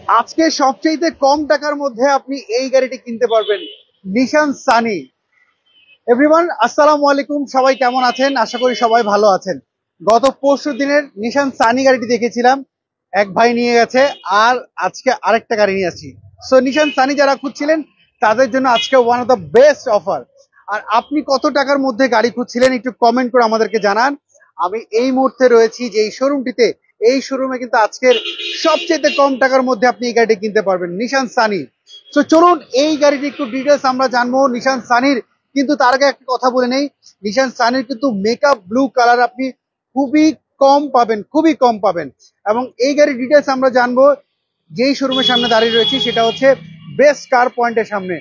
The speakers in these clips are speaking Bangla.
আজকে সবচেয়ে কম টাকার মধ্যে আপনি এই গাড়িটি কিনতে পারবেন, নিশান সানি। এভরিওয়ান, আসসালামু আলাইকুম। সবাই কেমন আছেন? আশা করি সবাই ভালো আছেন। গত পরশু দিনের নিশান সানি গাড়িটি দেখেছিলাম, এক ভাই নিয়ে গেছে, আর আজকে আরেকটা গাড়ি নিয়ে আসছি। সো নিশান সানি যারা খুঁজছিলেন তাদের জন্য আজকে one of the best offer. আর আপনি কত টাকার মধ্যে গাড়ি খুঁজছিলেন একটু কমেন্ট করে আমাদেরকে জানান। আমি এই মুহূর্তে রয়েছি যে এই শোরুমটিতে, এই শোরুমে কিন্তু আজকের সবচেয়ে কম টাকার মধ্যে আপনি এই গাড়িটি কিনতে পারবেন, নিশান সানি। তো চলুন এই গাড়িটি একটু ডিটেলস আমরা জানবো নিশান সানির। কিন্তু তার আগে একটা কথা বলে নেই, নিশান সানির কিন্তু মেকআপ ব্লু কালার আপনি খুবই কম পাবেন, খুবই কম পাবেন। এবং এই গাড়ির ডিটেলস আমরা জানবো যেই শোরুমের সামনে দাঁড়িয়ে রয়েছি, সেটা হচ্ছে বেস্ট কার পয়েন্টের সামনে।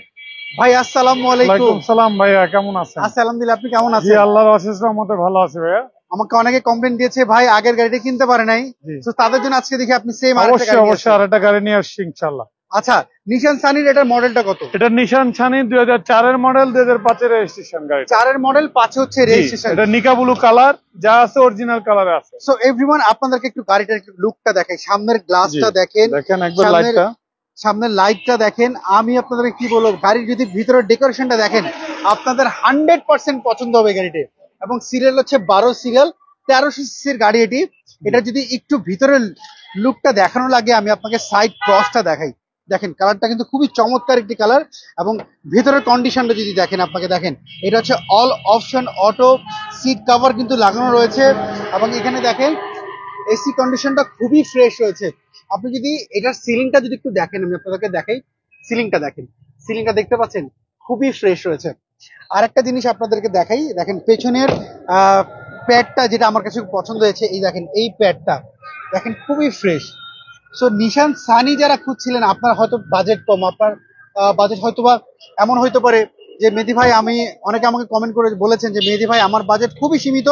ভাই আসসালামু আলাইকুম। ওয়ালাইকুম সালাম ভাইয়া, কেমন আছেন? আচ্ছা, আলহামদুলিল্লাহ, আপনি কেমন জি, আছেন? আল্লাহর অশেষ রহমতে ভালো আছি ভাইয়া। আমাকে অনেকে কমপ্লেন দিয়েছে ভাই আগের গাড়িটা কিনতে পারে নাই, জি, তো তাদের জন্য আজকে দেখি আপনি সেম আরেকটা অবশ্যই গাড়ি নিয়ে অবশ্যই আসছেন। আরেকটা গাড়ি নিয়ে আসছি ইনশাল্লাহ। আচ্ছা, নিশান সানির এটার মডেলটা কত? এটা নিশান ছানি 2004 এর মডেল, 2005 এর রেজিস্ট্রেশন গাড়ি। 4 এর মডেল, 5 হচ্ছে রেজিস্ট্রেশন। এটা নিকা ব্লু কালার, যা আছে অরিজিনাল কালারে আছে। সো এভরিওয়ান, আপনাদেরকে একটু গাড়িটার একটু লুকটা দেখাই। সামনের জি, গ্লাসটা দেখেন, দেখেন একবার সামনের লাইটটা। সামনের লাইটটা দেখেন। আমি আপনাদেরকে কি বলবো, গাড়ির যদি ভিতরের ডেকোরেশনটা দেখেন, আপনাদের 100% পছন্দ হবে গাড়িটি। এবং সিরিয়াল হচ্ছে 12 সিরিয়াল, 1300 সিসির গাড়ি এটি। এটা যদি একটু ভিতরের লুকটা দেখানো লাগে, আমি আপনাকে সাইড ক্রসটা দেখাই। দেখেন কালারটা কিন্তু খুবই চমৎকার একটি কালার। এবং ভিতরের কন্ডিশনটা যদি দেখেন, আপনাকে দেখেন, এটা হচ্ছে all option auto, seat cover কিন্তু লাগানো রয়েছে। এবং এখানে দেখেন এসি কন্ডিশনটা খুবই ফ্রেশ রয়েছে। আপনি যদি এটার সিলিংটা যদি একটু দেখেন, আমি আপনাদেরকে দেখাই। সিলিংটা দেখেন, সিলিংটা দেখতে পাচ্ছেন, খুবই ফ্রেশ রয়েছে। আর একটা জিনিস আপনাদেরকে দেখাই, দেখেন পেছনের প্যাডটা যেটা আমার কাছে খুব পছন্দ হয়েছে, এই দেখেন এই প্যাডটা দেখেন খুবই ফ্রেশ। সো নিশান সানি যারা খুঁজছিলেন, আপনার হয়তো বাজেট কম, আপনার বাজেট হয়তো বা এমন হইতে পারে যে মেহেদী ভাই, আমি অনেকে আমাকে কমেন্ট করে বলেছেন যে মেহেদী ভাই আমার বাজেট খুবই সীমিত,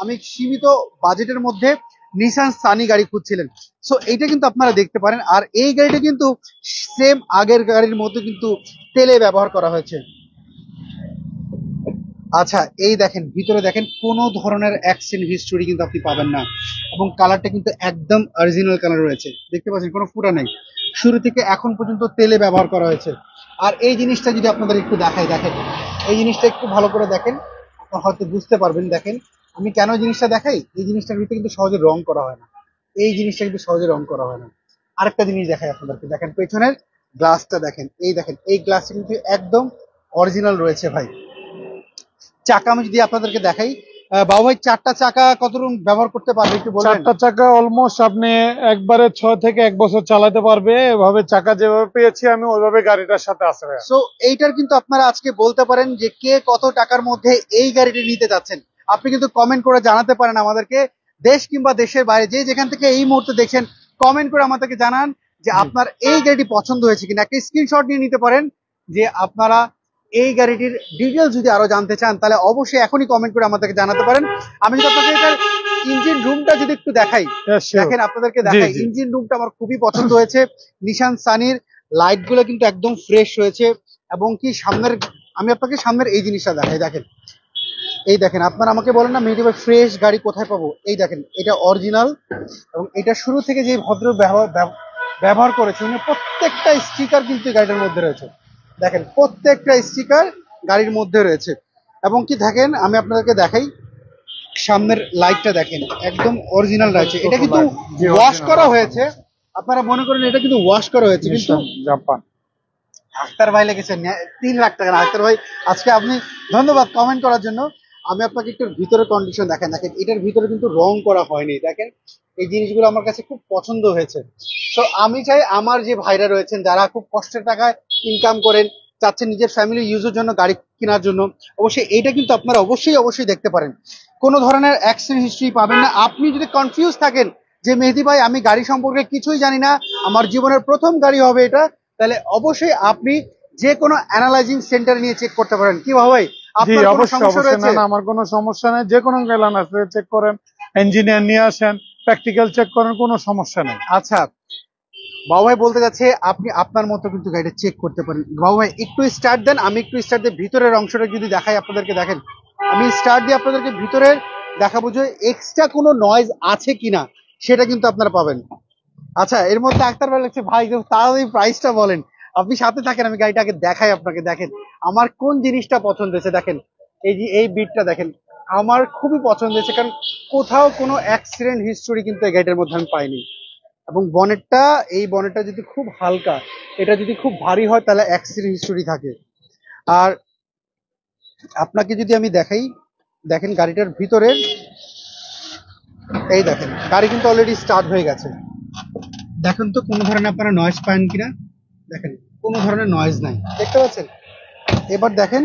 আমি সীমিত বাজেটের মধ্যে নিশান সানি গাড়ি খুঁজছিলেন। সো এইটা কিন্তু আপনারা দেখতে পারেন। আর এই গাড়িটা কিন্তু সেম আগের গাড়ির মতো কিন্তু তেলে ব্যবহার করা হয়েছে। আচ্ছা, এই দেখেন ভিতরে দেখেন কোনো ধরনের অ্যাক্সিডেন্ট হিস্টোরি কিন্তু আপনি পাবেন না। এবং কালারটা কিন্তু একদম অরিজিনাল কালার রয়েছে, দেখতে পাচ্ছেন কোনো ফুটা নেই। শুরু থেকে এখন পর্যন্ত তেলে ব্যবহার করা হয়েছে। আর এই জিনিসটা যদি আপনাদের একটু দেখাই, দেখেন এই জিনিসটা একটু ভালো করে দেখেন, আপনারা হয়তো বুঝতে পারবেন। দেখেন আমি কেন জিনিসটা দেখাই, এই জিনিসটার ভিতরে কিন্তু সহজে রং করা হয় না, এই জিনিসটা কিন্তু সহজে রং করা হয় না। আরেকটা জিনিস দেখাই আপনাদেরকে, দেখেন পেছনের গ্লাসটা দেখেন, এই দেখেন এই গ্লাসটা কিন্তু একদম অরিজিনাল রয়েছে ভাই। চাকা আমি যদি আপনাদেরকে দেখাই, বাবু ভাই চারটা চাকা কতটুকু ব্যবহার করতে পারবে একটু বলবেন? চারটা চাকা অলমোস্ট আপনি একবারে 6 থেকে 1 বছর চালাতে পারবে। এভাবে চাকা যেভাবে পেয়েছি আমি, ওইভাবে গাড়িটার সাথে আছে ভাইয়া। সো এইটার কিন্তু আপনারা আজকে বলতে পারেন যে কে কত টাকার মধ্যে এই গাড়িটি নিতে যাচ্ছেন। আপনি কিন্তু কমেন্ট করে জানাতে পারেন আমাদেরকে। দেশ কিংবা দেশের বাইরে যে যেখান থেকে এই মুহূর্তে দেখছেন, কমেন্ট করে আমাদেরকে জানান যে জি, আপনার এই গাড়িটি পছন্দ হয়েছে কিনা। একটা স্ক্রিনশট নিয়ে নিতে পারেন যে আপনারা এই গাড়িটির ডিটেলস যদি আরো জানতে চান, তাহলে অবশ্যই এখনই কমেন্ট করে আমাদেরকে জানাতে পারেন। আমি যদি আপনাকে এটার ইঞ্জিন রুমটা যদি একটু দেখাই, yes, sure. দেখেন আপনাদেরকে জি দেখাই, জি, ইঞ্জিন রুমটা আমার খুবই পছন্দ হয়েছে। নিশান সানির লাইট গুলো কিন্তু একদম ফ্রেশ রয়েছে। এবং কি সামনের, আমি আপনাকে সামনের এই জিনিসটা দেখাই, দেখেন এই দেখেন। আপনারা আমাকে বলেন না মেহেদী ভাই ফ্রেশ গাড়ি কোথায় পাবো, এই দেখেন এটা অরিজিনাল। এবং এটা শুরু থেকে যে ভদ্র ব্যবহার করেছে উনি, প্রত্যেকটা স্টিকার কিন্তু এই গাড়িটার মধ্যে রয়েছে। দেখেন প্রত্যেকটা স্টিকার গাড়ির মধ্যে রয়েছে। এবং কি দেখেন আমি আপনাদেরকে দেখাই, সামনের লাইটটা দেখেন একদম অরিজিনাল রয়েছে। এটা কিন্তু জি, ওয়াশ original করা আছে। হয়েছে, আপনারা মনে করেন এটা কিন্তু ওয়াশ করা হয়েছে, কিন্তু নিশান জাপান। আখতার ভাই লেগেছেন 3 লাখ টাকা। আখতার ভাই আজকে আপনি ধন্যবাদ কমেন্ট করার জন্য। আমি আপনাকে একটু ভিতরের কন্ডিশন দেখেন, দেখেন এটার ভিতরে কিন্তু রং করা হয়নি। দেখেন এই জিনিসগুলো আমার কাছে খুব পছন্দ হয়েছে। তো আমি চাই আমার যে ভাইরা রয়েছেন যারা খুব কষ্টের টাকায় ইনকাম করেন, চাচ্ছেন নিজের ফ্যামিলি ইউজের জন্য গাড়ি কেনার জন্য, অবশ্যই এইটা কিন্তু আপনারা অবশ্যই অবশ্যই দেখতে পারেন। কোনো ধরনের অ্যাক্সিডেন্ট হিস্ট্রি পাবেন না। আপনি যদি কনফিউজ থাকেন যে মেহেদী ভাই আমি গাড়ি সম্পর্কে কিছুই জানি না, আমার জীবনের প্রথম গাড়ি হবে এটা, তাহলে অবশ্যই আপনি যে কোনো অ্যানালাইজিং সেন্টার নিয়ে চেক করতে পারেন। কি ভাই জি, আপনার কোনো অবশ্যই সমস্যা অবশ্যই। না রয়েছে? না, আমার কোনো সমস্যা নেই। যে কোনো গেলান আছে, চেক করেন, ইঞ্জিনিয়ার নিয়ে আসেন, প্র্যাকটিক্যাল চেক করেন, কোনো সমস্যা নেই। আচ্ছা, বাবু ভাই বলতে যাচ্ছে আপনি আপনার মতো কিন্তু গাড়িটা চেক করতে পারেন। বাবু ভাই একটু স্টার্ট দেন, আমি একটু স্টার্ট দিয়ে ভিতরের অংশটা যদি দেখাই আপনাদেরকে, দেখেন আমি স্টার্ট দিয়ে আপনাদেরকে ভিতরের দেখাবো যে এক্সট্রা কোনো নয়েজ আছে কিনা, সেটা কিন্তু আপনারা পাবেন। আচ্ছা, এর মধ্যে আক্তার ভাই লাগছে ভাই তাড়াতাড়ি প্রাইসটা বলেন। আপনি সাথে থাকেন, আমি গাড়িটাকে দেখাই আপনাকে। দেখেন আমার কোন জিনিসটা পছন্দ হয়েছে, দেখেন এই যে এই বিটটা দেখেন, আমার খুবই পছন্দ হয়েছে, কারণ কোথাও কোনো অ্যাক্সিডেন্ট হিস্টোরি কিন্তু এই গাড়িটার মধ্যে আমি পাইনি। এবং বনেটটা, এই বনেটটা যদি খুব হালকা, এটা যদি খুব ভারী হয় তাহলে অ্যাক্সিডেন্ট হিস্টোরি থাকে। আর আপনাকে যদি আমি দেখাই, দেখেন গাড়িটার ভিতরের, এই দেখেন গাড়ি কিন্তু অলরেডি স্টার্ট হয়ে গেছে। দেখেন তো কোনো ধরনের আপনারা নয়েজ পান কিনা, দেখেন কোনো ধরনের নয়েজ নাই, দেখতে পাচ্ছেন? এবার দেখেন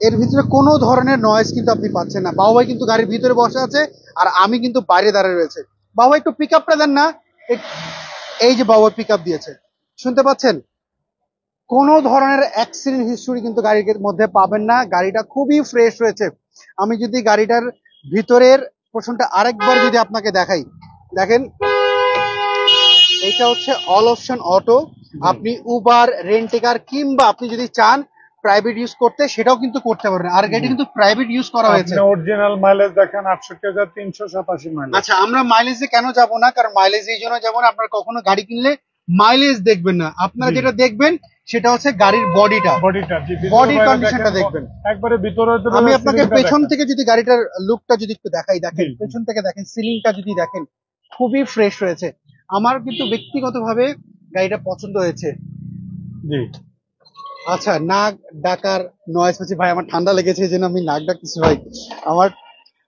এর ভিতরে কোনো ধরনের নয়েজ কিন্তু আপনি পাচ্ছেন না। বাবু ভাই কিন্তু গাড়ির ভিতরে বসে আছে আর আমি কিন্তু বাইরে দাঁড়িয়ে রয়েছে। বাবু ভাই একটু পিক আপটা দেন না। এই যে বাবু ভাই পিক আপ দিয়েছে, শুনতে পাচ্ছেন? কোনো ধরনের অ্যাক্সিডেন্ট হিস্টোরি কিন্তু গাড়ির মধ্যে পাবেন না। গাড়িটা খুবই ফ্রেশ রয়েছে। আমি যদি গাড়িটার ভিতরের পোর্শনটা আরেকবার যদি আপনাকে দেখাই, দেখেন এটা হচ্ছে অল অপশন অটো। আপনি উবার, রেন্টেকার কিংবা আপনি যদি চান প্রাইভেট ইউজ করতে, সেটাও কিন্তু করতে পারবেন। আর গাড়ি কিন্তু প্রাইভেট ইউজ করা হয়েছে। অরিজিনাল মাইলেজ দেখেন ৬৮,৩87 মাইলেজ। আচ্ছা, আমরা মাইলেজে কেন যাব না, কারণ মাইলেজ এই জন্য যাব না, আপনারা কখনো গাড়ি কিনলে মাইলেজ দেখবেন না, আপনারা যেটা দেখবেন সেটা হচ্ছে গাড়ির বডিটা, বডি কন্ডিশনটা দেখবেন একবারে ভিতরে। আমি আপনাকে পেছন থেকে যদি গাড়িটার লুকটা যদি একটু দেখাই, দেখেন পেছন থেকে দেখেন, সিলিংটা যদি দেখেন খুবই ফ্রেশ রয়েছে। আমার কিন্তু ব্যক্তিগতভাবে গাড়িটা পছন্দ হয়েছে। জি। আচ্ছা, নাক ডাকার নয়েজ হচ্ছে ভাই, আমার ঠান্ডা লেগেছে এই জন্য আমি নাক ডাকতেছি ভাই আমার।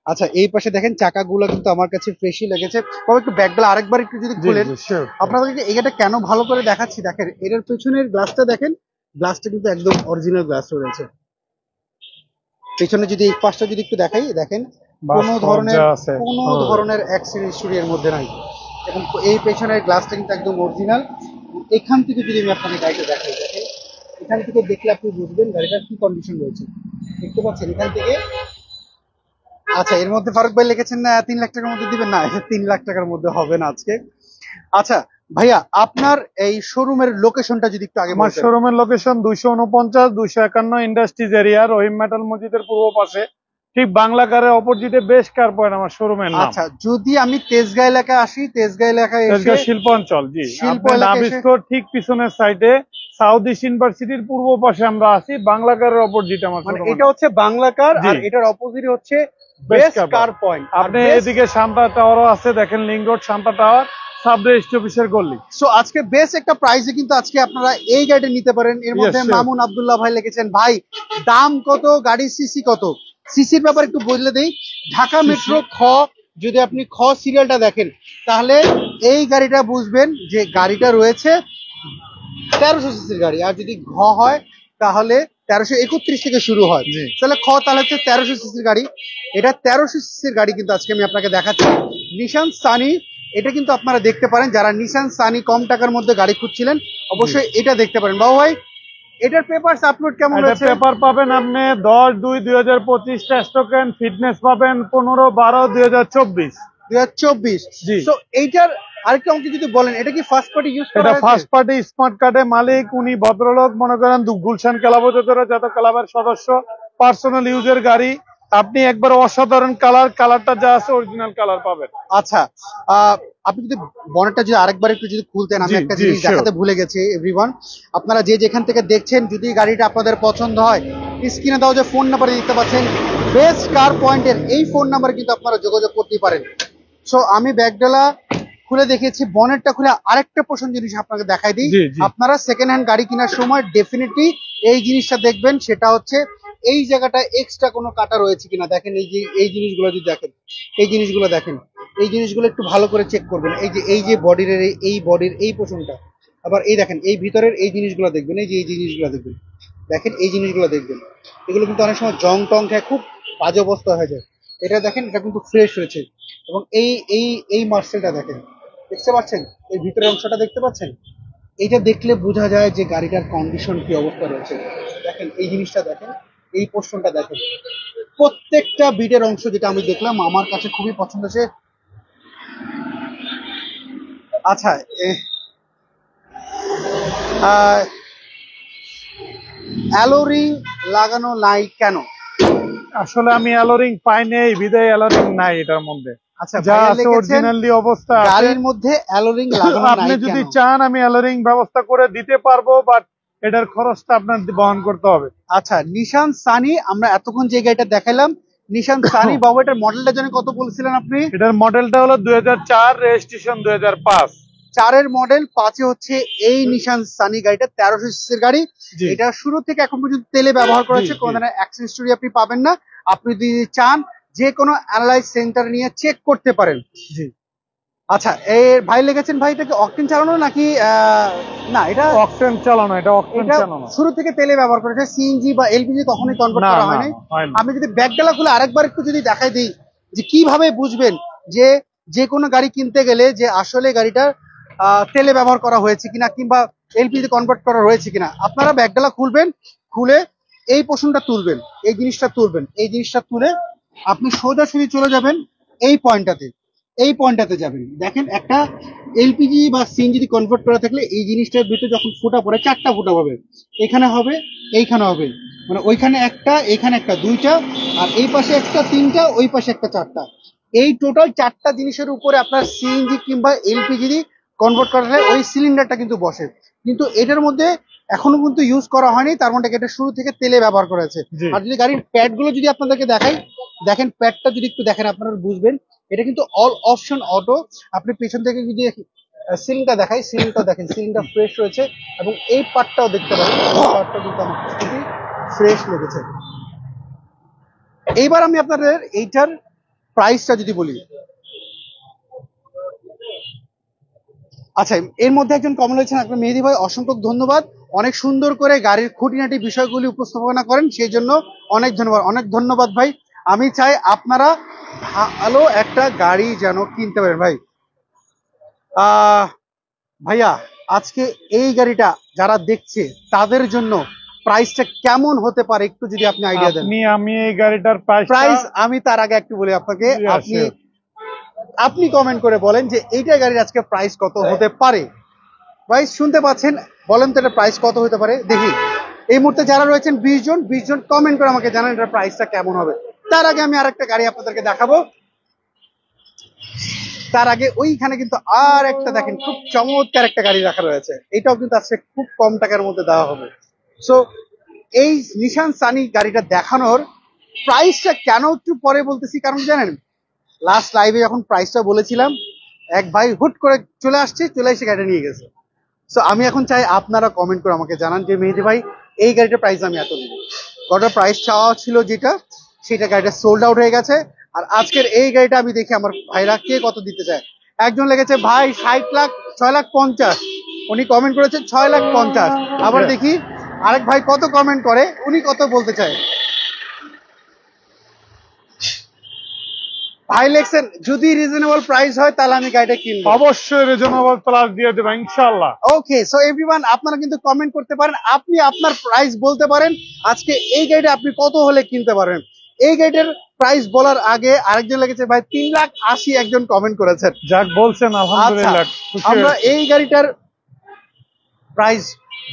আচ্ছা, এই পাশে দেখেন চাকাগুলো কিন্তু আমার কাছে ফ্রেশই লেগেছে। তবে একটু ব্যাকগুলো আরেকবার একটু যদি খুলেন, আপনাদেরকে এইটা কেন ভালো করে দেখাচ্ছি, দেখেন এটার পেছনের গ্লাসটা দেখেন, গ্লাসটা কিন্তু একদম অরিজিনাল গ্লাস রয়েছে। পেছনে যদি এই পাশটা যদি একটু দেখাই, দেখেন কোনো ধরনের অ্যাক্সিডেন্ট হিস্টোরি এর মধ্যে নাই। এবং এই পেছনের গ্লাসটা কিন্তু একদম অরিজিনাল। এখান থেকে যদি আমি আপনাকে গাড়িটা দেখাই, দেখেন এখান থেকে দেখলে আপনি বুঝবেন গাড়িটার কি কন্ডিশন রয়েছে, দেখতে পাচ্ছেন এখান থেকে। আচ্ছা, এর মধ্যে ফারুক ভাই লিখেছেন না 3 লাখ টাকার মধ্যে দিবেন, না 3 লাখ টাকার মধ্যে হবে না আজকে। আচ্ছা ভাইয়া, আপনার এই শোরুমের লোকেশনটা যদি একটু আগে আমার বলতেন। শোরুমের লোকেশন 249-251 ইন্ডাস্ট্রিজ এরিয়া, রহিম মেটাল মসজিদের পূর্ব পাশে, ঠিক বাংলা কারের অপোজিটে বেশ কার পয়েন্ট আমার শোরুমের নাম। আচ্ছা, যদি আমি তেজগাঁ এলাকায় আসি, তেজগাঁ এলাকায় এসে শিল্প অঞ্চল, জি, শিল্প আপনি এলাকায় নাবিস্কোর ঠিক পিছনের সাইডে সাউথ ইস্ট ইউনিভার্সিটির পূর্ব পাশে আমরা আছি, বাংলা কারের অপোজিট আমার মানে শোরুম। এটা হচ্ছে বাংলা কার, আর এটার অপোজিট হচ্ছে বেস্ট কার পয়েন্ট। আপনি এদিকে শান্তা টাওয়ারও আছে, দেখেন link road Shanta tower, sub registry অফিসের গলি। সো আজকে বেশ একটা প্রাইসে কিন্তু আজকে আপনারা এই গাড়িটা নিতে পারেন। এর মধ্যে মামুন আব্দুল্লাহ ভাই লিখেছেন ভাই দাম কত, গাড়ির সিসি কত। সিসির ব্যাপার একটু বলে দেই। ঢাকা মেট্রো খ, যদি আপনি খ সিরিয়ালটা দেখেন তাহলে এই গাড়িটা বুঝবেন যে গাড়িটা রয়েছে 1300 সিসির গাড়ি। আর যদি ঘ হয় তাহলে 1331 থেকে শুরু হয়, তাহলে খ তাহলে হচ্ছে 1300 সিসির গাড়ি। এটা 1300 সিসির গাড়ি কিন্তু আজকে আমি আপনাকে দেখাচ্ছি, নিশান সানি। এটা কিন্তু আপনারা দেখতে পারেন, যারা নিশান সানি কম টাকার মধ্যে গাড়ি খুঁজছিলেন অবশ্যই এটা দেখতে পারেন। বাবু ভাই, এটার পেপারস আপলোড কেমন রয়েছে? পেপার পাবেন আপনি 10/2/2025, টেস্ট টোকেন ফিটনেস পাবেন 15/12/2024। 2024। সো এইটার আরেকটু আমাকে যদি বলেন, এটা কি ফার্স্ট পার্টি ইউজ করা এটা হয়েছে? ফার্স্ট পার্টি স্মার্ট কার্ডের মালিক উনি ভদ্রলোক, মনে করেন গুলশান ক্লাব যত ক্লাবের সদস্য, পার্সোনাল ইউজের গাড়ি। আপনি একবার অসাধারণ কালারটা যা আছে অরিজিনাল কালার পাবেন। আচ্ছা, আপনি যদি বনেটটা যদি আরেকবার একটু যদি খুলতেন, আমি একটা জিনিস দেখাতে ভুলে গেছি এভরিওয়ান। আপনারা যে যেখান থেকে দেখছেন, যদি গাড়িটা আপনাদের পছন্দ হয়, স্ক্রিনে দাও যে ফোন নাম্বার দেখতে পাচ্ছেন, বেস্ট কার পয়েন্টের এই ফোন নাম্বারে কিন্তু আপনারা যোগাযোগ করতে পারেন। সো আমি ব্যাগডালা খুলে দেখেছি, বনেটটা খুলে আরেকটা পছন্দ জিনিস আপনাকে দেখাই দিই। আপনারা সেকেন্ড হ্যান্ড গাড়ি কেনার সময় ডেফিনেটলি এই জিনিসটা দেখবেন, সেটা হচ্ছে এই জায়গাটা এক্সট্রা কোনো কাটা রয়েছে কিনা। দেখেন এই যে এই জিনিসগুলো যদি দেখেন, এই জিনিসগুলো দেখেন, এই জিনিসগুলো একটু ভালো করে চেক করবেন। এই যে বডির এই পোর্শনটা, আবার এই দেখেন এই ভিতরের এই জিনিসগুলো দেখবেন, এই যে এই জিনিসগুলো দেখবেন, দেখেন এই জিনিসগুলো দেখবেন। এগুলো কিন্তু অনেক সময় জং টং খেয়ে খুব বাজে অবস্থা হয়ে যায়। এটা দেখেন, এটা কিন্তু ফ্রেশ হয়েছে। এবং এই মার্সেলটা দেখেন, দেখতে পাচ্ছেন এই ভিতরের অংশটা দেখতে পাচ্ছেন, এইটা দেখলে বোঝা যায় যে গাড়িটার কন্ডিশন কি অবস্থা রয়েছে। দেখেন এই জিনিসটা দেখেন, এই পোর্শনটা দেখেন, প্রত্যেকটা বিটের অংশ যেটা আমি দেখলাম আমার কাছে খুবই পছন্দ হয়েছে। আচ্ছা, অ্যালোরিং লাগানো নাই কেন? আসলে আমি অ্যালোরিং পাই নেই, বিদায় অ্যালোরিং নাই এটার মধ্যে। আচ্ছা যা ভাইয়া আছে লিখেছেন অরিজিনালি অবস্থা আছে। গাড়ির মধ্যে অ্যালোরিং লাগানো আপনি নাই যদি কেন? চান আমি অ্যালোরিং ব্যবস্থা করে দিতে পারবো, বাট এটার খরচটা আপনার বহন করতে হবে। আচ্ছা নিশান সানি, আমরা এতক্ষণ যে গাড়িটা দেখালাম নিশান সানি, বাবা এটার মডেলটা জানি কত বলছিলেন আপনি? এটার মডেলটা হলো 2004, রেজিস্ট্রেশন 2005। 4-এর মডেল, 5-এ হচ্ছে এই নিশান সানি গাড়িটা, 1300 সিসির গাড়ি। জি। এটা শুরু থেকে এখন পর্যন্ত তেলে ব্যবহার করেছে, জি, কোনো জি। ধরনের অ্যাক্সিডেন্ট হিস্টরি আপনি পাবেন না। আপনি যদি চান যে কোনো অ্যানালাইজ সেন্টার নিয়ে চেক করতে পারেন। জি। আচ্ছা এর ভাই লিখেছেন ভাই এটা কি অকটেন চালানো নাকি না এটা অকটেন চালানো, এটা অকটেন এটা চালানো। শুরু থেকে তেলে ব্যবহার করেছে, সিএনজি বা এলপিজি কখনোই কনভার্ট না করা না হয় নাই। না, হয়নি। আমি যদি ব্যাকডালা খুলে আরেকবার একটু যদি দেখাই দিই যে কিভাবে বুঝবেন যে যে কোনো গাড়ি কিনতে গেলে যে আসলে গাড়িটা তেলে ব্যবহার করা হয়েছে কিনা কিংবা এলপিজি কনভার্ট করা হয়েছে কিনা, আপনারা ব্যাকডালা খুলবেন, খুলে এই পোর্শনটা তুলবেন, এই জিনিসটা তুলবেন, এই জিনিসটা তুলে আপনি সোজাসুজি চলে যাবেন এই পয়েন্টটাতে, এই পয়েন্টটাতে যাবেন। দেখেন একটা এলপিজি বা সিএনজি যদি কনভার্ট করা থাকলে এই জিনিসটার ভিতরে যখন ফুটা পড়ে 4টা ফুটা হবে, এখানে হবে, এইখানে হবে, মানে ওইখানে একটা, এখানে একটা, দুইটা, আর এই পাশে একটা, তিনটা, ওই পাশে একটা, 4টা। এই টোটাল 4টা জিনিসের উপরে আপনার সিএনজি কিংবা এলপিজি কনভার্ট করা হয় ওই সিলিন্ডারটা কিন্তু বসে, কিন্তু এটার মধ্যে এখনো কিন্তু ইউজ করা হয়নি, তার মানে এটা শুরু থেকে তেলে ব্যবহার করা হয়েছে। জি। আর যদি গাড়ির প্যাড গুলো যদি আপনাদেরকে দেখাই, দেখেন প্যাডটা যদি একটু দেখেন আপনারা বুঝবেন এটা কিন্তু অল অপশন অটো। আপনি পেছন থেকে যদি সিলিংটা দেখাই, সিলিংটা দেখেন, সিলিংটা ফ্রেশ রয়েছে এবং এই পার্টটাও দেখতে পারেন, এই পার্টটা কিন্তু আমার খুবই ফ্রেশ লেগেছে। এইবার আমি আপনাদের এইটার প্রাইসটা যদি বলি, আচ্ছা এর মধ্যে একজন কমেন্ট হয়েছেন আপনার মেহেদি ভাই, অসংখ্য ধন্যবাদ, অনেক সুন্দর করে গাড়ির খুঁটিনাটি বিষয়গুলি উপস্থাপনা করেন, সেই জন্য অনেক ধন্যবাদ। অনেক ধন্যবাদ ভাই। আমি চাই আপনারা ভালো একটা গাড়ি যেন কিনতে পারেন ভাই। ভাইয়া আজকে এই গাড়িটা যারা দেখছে তাদের জন্য প্রাইসটা কেমন হতে পারে একটু যদি আপনি আইডিয়া দেন। আমি এই গাড়িটার প্রাইস আমি তার আগে একটু বলি আপনাকে, আপনি আপনি কমেন্ট করে বলেন যে এইটা গাড়ির আজকে প্রাইস কত হতে পারে। প্রাইস শুনতে পাচ্ছেন, বলেন তো এটা প্রাইস কত হতে পারে দেখি। এই মুহূর্তে যারা রয়েছেন 20 জন কমেন্ট করে আমাকে জানান এটা প্রাইসটা কেমন হবে। তার আগে আমি আরেকটা গাড়ি আপনাদেরকে দেখাবো, তার আগে ওইখানে কিন্তু আর একটা দেখেন খুব চমৎকার একটা গাড়ি রাখা রয়েছে, এটাও কিন্তু আজকে খুব কম টাকার মধ্যে দেওয়া হবে। সো এই নিশান সানি গাড়িটা দেখানোর প্রাইসটা কেন একটু পরে বলতেছি, কারণ জানেন লাস্ট লাইভে যখন প্রাইসটা বলেছিলাম এক ভাই হুট করে চলে আসছে, চলে এসে গাড়িটা নিয়ে গেছে। সো আমি এখন চাই আপনারা কমেন্ট করে আমাকে জানান যে মেহেদি ভাই এই গাড়িটার প্রাইস আমি এত নেব। গতটা প্রাইস চাওয়া ছিল যেটা, সেটা গাড়িটা সোল্ড আউট হয়ে গেছে। আর আজকের এই গাড়িটা আমি দেখি আমার ভাইরা কে কত দিতে চায়। একজন লেগেছে ভাই 60 লাখ, 6,50,000, উনি কমেন্ট করেছে 6,50,000। আবার দেখি আরেক ভাই কত কমেন্ট করে, উনি কত বলতে চায়। ভাই লেখছেন যদি রিজনেবল প্রাইস হয় তাহলে আমি গাড়িটা কিনবো। অবশ্যই রিজনেবল প্রাইস দিয়ে দেবো ইনশাআল্লাহ। ওকে, সো এভরিওয়ান আপনারা কিন্তু কমেন্ট করতে পারেন, আপনি আপনার প্রাইস বলতে পারেন আজকে এই গাড়িটা আপনি কত হলে কিনতে পারেন। এই গাড়িটার প্রাইস বলার আগে আরেকজন লেগেছে ভাই 3,80,000, একজন কমেন্ট করেছেন। যাক বলছেন আলহামদুলিল্লাহ। আমরা এই গাড়িটার প্রাইস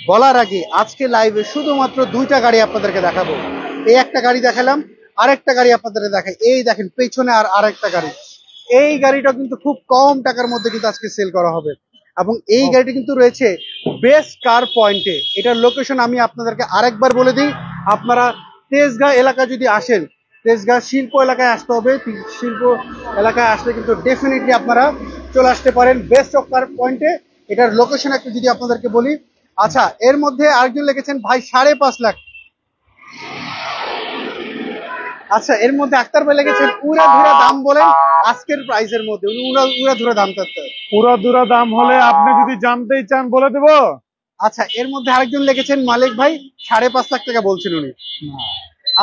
বলার আগে আজকে লাইভে শুধুমাত্র দুইটা গাড়ি আপনাদেরকে দেখাবো। এই একটা গাড়ি দেখালাম, আরেকটা গাড়ি আপনাদের দেখাই, এই দেখেন পেছনে আর আরেকটা গাড়ি। এই গাড়িটা কিন্তু খুব কম টাকার মধ্যে কিন্তু আজকে সেল করা হবে এবং এই গাড়িটা কিন্তু রয়েছে বেস্ট কার পয়েন্টে। এটার লোকেশন আমি আপনাদেরকে আরেকবার বলে দিই, আপনারা তেজগাঁ এলাকা যদি আসেন, তেজগাঁ শিল্প এলাকায় আসতে হবে। শিল্প এলাকায় আসলে কিন্তু ডেফিনেটলি আপনারা চলে আসতে পারেন বেস্ট অফ কার পয়েন্টে। এটার লোকেশন একটু যদি আপনাদেরকে বলি, আচ্ছা এর মধ্যে আরেকজন লিখেছেন ভাই 5.5 লাখ। আচ্ছা এর মধ্যে আক্তার ভাই লিখেছেন উড়াধুরা দাম বলেন আজকের প্রাইসের মধ্যে, উনি উড়াধুরা দাম চাচ্ছে। পুরোদুরা দাম হলে আপনি যদি জানতেই চান বলে দেবো। আচ্ছা এর মধ্যে আরেকজন লিখেছেন মালিক ভাই 5.5 লাখ টাকা বলছেন উনি।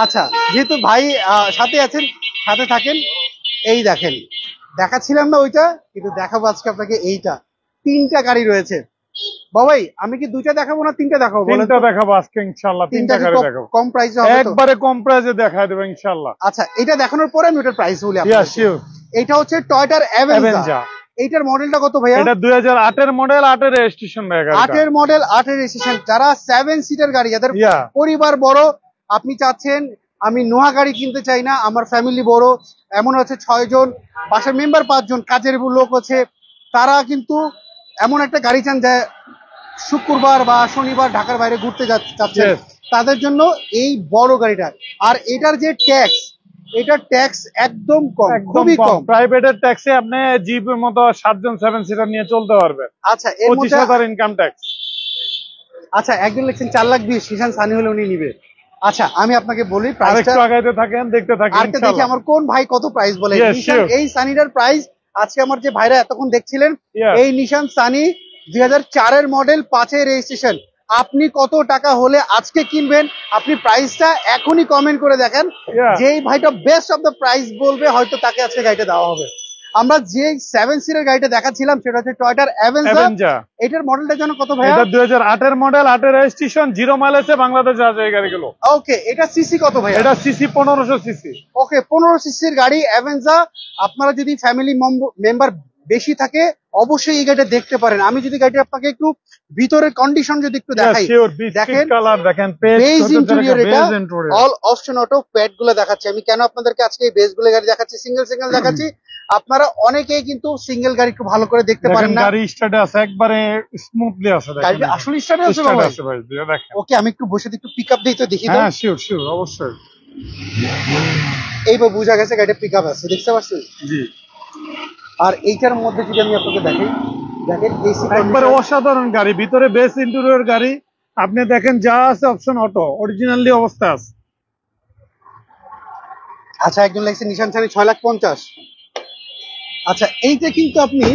আচ্ছা যেহেতু ভাই সাথে আছেন, সাথে থাকেন। এই দেখেন দেখাচ্ছিলাম না ওইটা, কিন্তু দেখাবো আজকে আপনাকে এইটা। 3টা গাড়ি রয়েছে বাবাই, আমি কি দুইটা দেখাবো না 3টা দেখাবো বলেন? 3টা দেখাবো আজকে ইনশাআল্লাহ। 3টা গাড়ি দেখাবো কম প্রাইসে হবে তো? একবারে কম প্রাইসে দেখায় দেবো ইনশাআল্লাহ। আচ্ছা এটা দেখানোর পরে আমি ওটার প্রাইস বলি ইয়া আপনাকে। শিওর। এটা হচ্ছে টয়োটার অ্যাভেঞ্জার। এইটার মডেলটা কত ভাইয়া? এটা 2008 এর মডেল, 8 এর রেজিস্ট্রেশন ভাই গাড়িটা। 8 এর মডেল, 8 এর রেজিস্ট্রেশন। যারা 7 সিটার গাড়ি, যাদের ইয়া পরিবার বড়, আপনি চাচ্ছেন আমি নোহা গাড়ি কিনতে চাই না, আমার ফ্যামিলি বড়, এমন আছে 6 জন, বাসার মেম্বার 5 জন, কাজের লোক আছে, তারা কিন্তু এমন একটা গাড়ি চান যে শুক্রবার বা শনিবার ঢাকার বাইরে ঘুরতে যাচ্ছে, Yes. তাদের জন্য এই বড় গাড়িটা। আর এটার যে ট্যাক্স, এটার ট্যাক্স একদম কম, একদম খুবই কম। প্রাইভেটের ট্যাক্সে আপনি জিপের মতো 7 জন 7 সিটার নিয়ে চলতে পারবেন। আচ্ছা এর মধ্যে 25,000 ইনকাম ট্যাক্স। আচ্ছা একজন লিখছেন 4,20,000 নিশান সানি হলে উনি নিবে। আচ্ছা আমি আপনাকে বলি প্রাইসটা, আরেকটু আগাইতে থাকেন, দেখতে থাকেন আরেকটা দেখি ইনশাআল্লাহ। আমার কোন ভাই কত প্রাইস বলে। Yes, নিশান sure. এই সানিটার প্রাইস আজকে আমার যে ভাইরা এতক্ষণ দেখছিলেন, Yes. এই নিশান সানি 2004 এর মডেল, 5 এর রেজিস্ট্রেশন, আপনি কত টাকা হলে আজকে কিনবেন? আপনি প্রাইসটা এখনই কমেন্ট করে দেখেন। Yeah. যেই ভাইটা বেস্ট অফ দ্য প্রাইস বলবে হয়তো তাকে আজকে গাড়িটা দেওয়া হবে। আমরা যে 7 সিটের গাড়িটা দেখাচ্ছিলাম সেটা হচ্ছে টয়োটার অ্যাভেঞ্জার। অ্যাভেঞ্জার। এটার মডেলটা যেন কত ভাইয়া? এটা 2008 এর মডেল, 8 এর রেজিস্ট্রেশন, 0 মাইলেজে বাংলাদেশে আছে এই গাড়িগুলো। ওকে, এটা সিসি কত ভাইয়া? এটা সিসি 1500 সিসি। ওকে 15 সিসির গাড়ি অ্যাভেঞ্জার। আপনারা যদি ফ্যামিলি মেম্বার বেশি থাকে অবশ্যই এই গাড়িটা দেখতে পারেন। আমি যদি গাড়িটা আপনাকে একটু ভিতরের কন্ডিশন যদি একটু দেখাই, দেখেন কালার দেখেন, বেজ ইন্টেরিয়র, এটা অল অপশন অটো, প্যাড গুলো দেখাচ্ছি। আমি কেন আপনাদেরকে আজকে এই বেজ গুলো গাড়ি দেখাচ্ছি, সিঙ্গেল দেখাচ্ছি, আপনারা অনেকেই কিন্তু সিঙ্গেল গাড়ি একটু ভালো করে দেখতে পারেন না। গাড়ি স্টার্টে আছে, একবারে স্মুথলি আছে। দেখেন গাড়িটা আসলে স্টার্টে আছে স্টার্ট বাবা। আছে ভাই, দেখেন। ওকে আমি একটু বসে একটু পিকআপ দেই তো দেখি তো। হ্যাঁ শিওর শিওর, অবশ্যই। এইবার বোঝা গেছে গাড়িটা পিকআপ আছে, দেখতে পাচ্ছেন? জি। আর এইটার মধ্যে যদি আমি আপনাকে দেখাই, দেখেন এসি একবারে অসাধারণ গাড়ি, ভিতরে বেস ইন্টেরিয়র গাড়ি। আপনি দেখেন যা আছে অপশন অটো, অরিজিনালি অবস্থা আছে। আচ্ছা একজন লাগছে নিশান সানি 6,50,000। আচ্ছা এইটা কিন্তু আপনি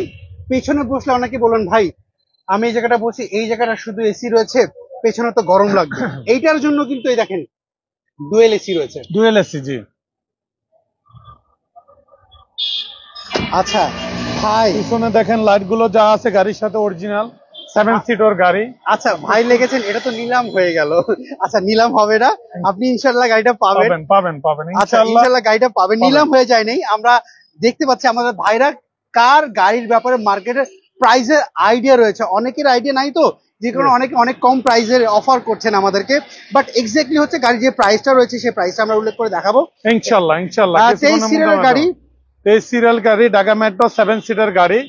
পেছনে বসলে অনেকে বলেন ভাই আমি এই জায়গাটা বসি, এই জায়গাটা শুধু এসি রয়েছে, পেছনে তো গরম লাগবে। এইটার জন্য কিন্তু এই দেখেন ডুয়েল এসি রয়েছে। ডুয়েল এসি, জি। আচ্ছা ভাই পিছনে দেখেন লাইট গুলো যা আছে গাড়ির সাথে অরিজিনাল, 7 সিটার গাড়ি। আচ্ছা ভাই লেগেছেন, এটা তো নিলাম হয়ে গেল। আচ্ছা নিলাম হবে না, আপনি ইনশাল্লাহ গাড়িটা পাবেন। পাবেন পাবেন আচ্ছা ইনশাল্লাহ গাড়িটা পাবেন, নিলাম হয়ে যায় নাই। আমরা দেখতে পাচ্ছি আমাদের ভাইরা কার গাড়ির ব্যাপারে মার্কেটে প্রাইসের আইডিয়া রয়েছে, অনেকের আইডিয়া নাই তো, যে কারণে অনেকে অনেক কম প্রাইসের অফার করছেন আমাদেরকে। বাট এক্স্যাক্টলি হচ্ছে গাড়ির যে প্রাইসটা রয়েছে সেই প্রাইসটা আমরা উল্লেখ করে দেখাবো ইনশাআল্লাহ ইনশাআল্লাহ। 23 সিরিয়াল গাড়ি, 23 সিরিয়াল গাড়ি, ঢাকা মেট্রো 7 সিটার গাড়ি।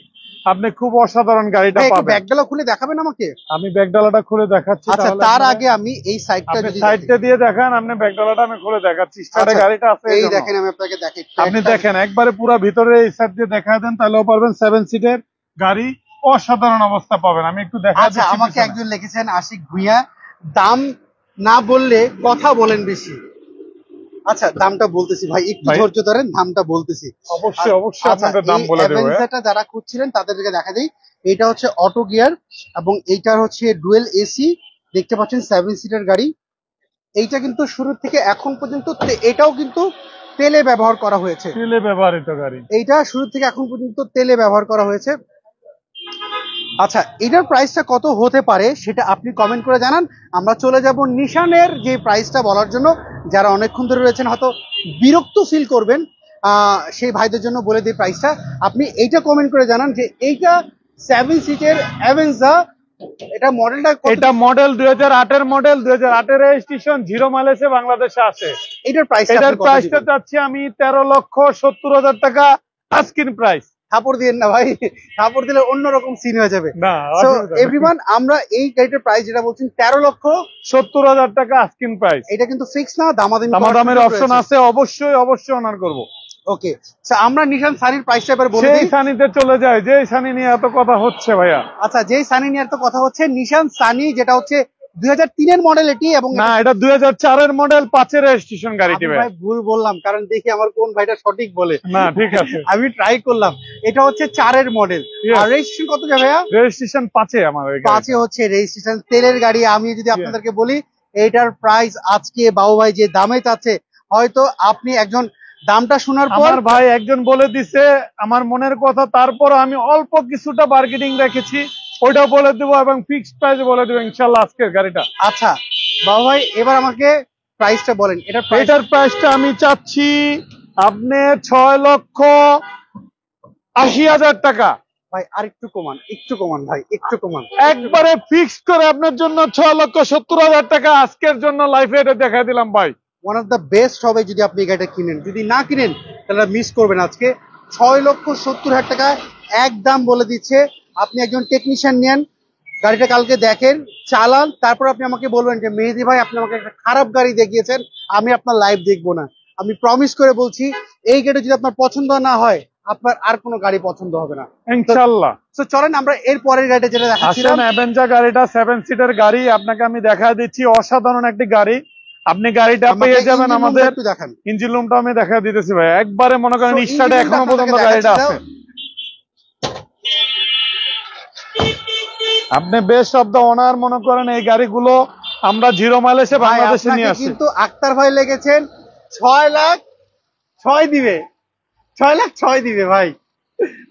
আপনি খুব অসাধারণ গাড়িটা পাবেন। ব্যাগডালা খুলে দেখাবেন আমাকে? আমি ব্যাগডালাটা খুলে দেখাচ্ছি। আচ্ছা তার আগে আমি এই সাইডটা যদি সাইডটা দিয়ে দেখান, আপনি ব্যাগডালাটা আমি খুলে দেখাচ্ছি। স্টার্টে গাড়িটা আছে, এই দেখেন আমি আপনাকে দেখাই। আপনি দেখেন একবারে পুরো ভিতরে এই সাইড দিয়ে দেখা দেন, তাহলেও পারবেন 7 সিটের গাড়ি, অসাধারণ অবস্থা পাবেন। আমি একটু দেখা আচ্ছা আমাকে একজন লিখেছেন আশিক ভুইয়া, দাম না বললে কথা বলেন বেশি। আচ্ছা দামটা বলতেছি ভাই, একটু ধৈর্য ধরেন, দামটা বলতেছি। অবশ্যই অবশ্যই আপনাদের দাম বলে দেব। অ্যাভেঞ্জারটা যারা খুঁজছিলেন তাদেরকে দেখা দেই, এটা হচ্ছে অটো গিয়ার এবং এইটার হচ্ছে ডুয়েল এসি, দেখতে পাচ্ছেন 7 সিটার গাড়ি। এইটা কিন্তু শুরু থেকে এখন পর্যন্ত এটাও কিন্তু তেলে ব্যবহার করা হয়েছে, তেলে ব্যবহৃত গাড়ি। এইটা শুরু থেকে এখন পর্যন্ত তেলে ব্যবহার করা হয়েছে। আচ্ছা এটার প্রাইসটা কত হতে পারে সেটা আপনি কমেন্ট করে জানান। আমরা চলে যাব নিশানের যে প্রাইসটা বলার জন্য, যারা অনেকক্ষণ ধরে রয়েছেন হয়তো বিরক্ত ফিল করবেন, সেই ভাইদের জন্য বলে দিই প্রাইসটা। আপনি এইটা কমেন্ট করে জানান যে এইটা 7 সিটের অ্যাভেঞ্জার, এটা মডেলটা, এটা মডেল 2008 এর মডেল, 2008 এর রেজিস্ট্রেশন, 0 মাইলেজে বাংলাদেশে আছে। এটার প্রাইসটা চাচ্ছি আমি 13,70,000 টাকা আস্কিং প্রাইস। থাপড় দিয়েন না ভাই, থাপড় দিলে অন্যরকম সিন হয়ে যাবে। না সো এভরিওয়ান, আমরা এই গাড়িটার প্রাইস যেটা বলছেন 13,70,000 টাকা আস্কিং প্রাইস। এটা কিন্তু ফিক্স না, দামাদামের অপশন আছে, অবশ্যই অবশ্যই অনার করব। ওকে আমরা নিশান সানির প্রাইসটা এবার বলে দিই। সেই সানিতে চলে যায়, যে সানি নিয়ে এত কথা হচ্ছে ভাইয়া। আচ্ছা যেই সানি নিয়ে এত কথা হচ্ছে, নিশান সানি যেটা হচ্ছে 2003 এর মডেল এটি, এবং না এটা 2004 এর মডেল, 5 এর রেজিস্ট্রেশন গাড়িটি। ভাই ভুল বললাম, কারণ দেখি আমার কোন ভাইটা সঠিক বলে। না ঠিক আছে, আমি ট্রাই করলাম। এটা হচ্ছে 4 এর মডেল, আর রেজিস্ট্রেশন কত যাবে ভাইয়া? রেজিস্ট্রেশন 5 এ আমার, 5 এ হচ্ছে রেজিস্ট্রেশন, তেলের গাড়ি। আমি যদি আপনাদেরকে বলি এইটার প্রাইস আজকে বাবু ভাই যে দামে চাচ্ছে, হয়তো আপনি একজন দামটা শোনার পর, আমার ভাই একজন বলে দিছে আমার মনের কথা, তারপর আমি অল্প কিছুটা বার্গেনিং রেখেছি, ওইটা বলে দেবো এবং ফিক্সড প্রাইস বলে দেবো ইনশাআল্লাহ আজকের গাড়িটা। আচ্ছা বাবু ভাই এবার আমাকে প্রাইসটা বলেন। এটার প্রাইসটা আমি চাচ্ছি আপনি 6,80,000 টাকা। ভাই আর একটু কমান, একটু কমান ভাই, একটু কমান। একবারে ফিক্সড করে আপনার জন্য 6,70,000 টাকা আজকের জন্য লাইফে এটা দেখাই দিলাম ভাই। ওয়ান অফ দ্য বেস্ট হবে যদি আপনি এই গাড়িটা কিনেন। যদি না কিনেন তাহলে মিস করবেন। আজকে 6,70,000 টাকা একদম বলে দিচ্ছে। আপনি একজন টেকনিশিয়ান নেন, গাড়িটা কালকে দেখেন, চালান, তারপর আপনি আমাকে বলবেন যে মেহেদী ভাই আপনি আমাকে একটা খারাপ গাড়ি দেখিয়েছেন, আমি আপনার লাইভ দেখবো না। আমি প্রমিস করে বলছি এই গাড়ি যদি আপনার পছন্দ না হয় আপনার আর কোনো গাড়ি পছন্দ হবে না ইনশাআল্লাহ। তো চলেন আমরা এর পরের গাড়িটা যেটা দেখাচ্ছিলাম। আসেন, অ্যাভেঞ্জার গাড়িটা 7 সিটের গাড়ি আপনাকে আমি দেখা দিচ্ছি, অসাধারণ একটি গাড়ি। আপনি গাড়িটা পেয়ে যাবেন আমাদের। একটু দেখান ইঞ্জিন রুমটা আমি দেখা দিতেছি ভাই, একবারে মনে করেন So, স্টার্টে engine roomটা এখনো পর্যন্ত আপনাদেরকে গাড়িটা দেখাচ্ছি, আছে। আপনি বেস্ট অফ দ্য ওনার মনে করেন এই গাড়িগুলো আমরা 0 মাইলেজে ভাই বাংলাদেশে আপনাকে নিয়ে আসি। কিন্তু আক্তার ভাই লেগেছেন 6,06,000 দিবে, 6,06,000 দিবে ভাই।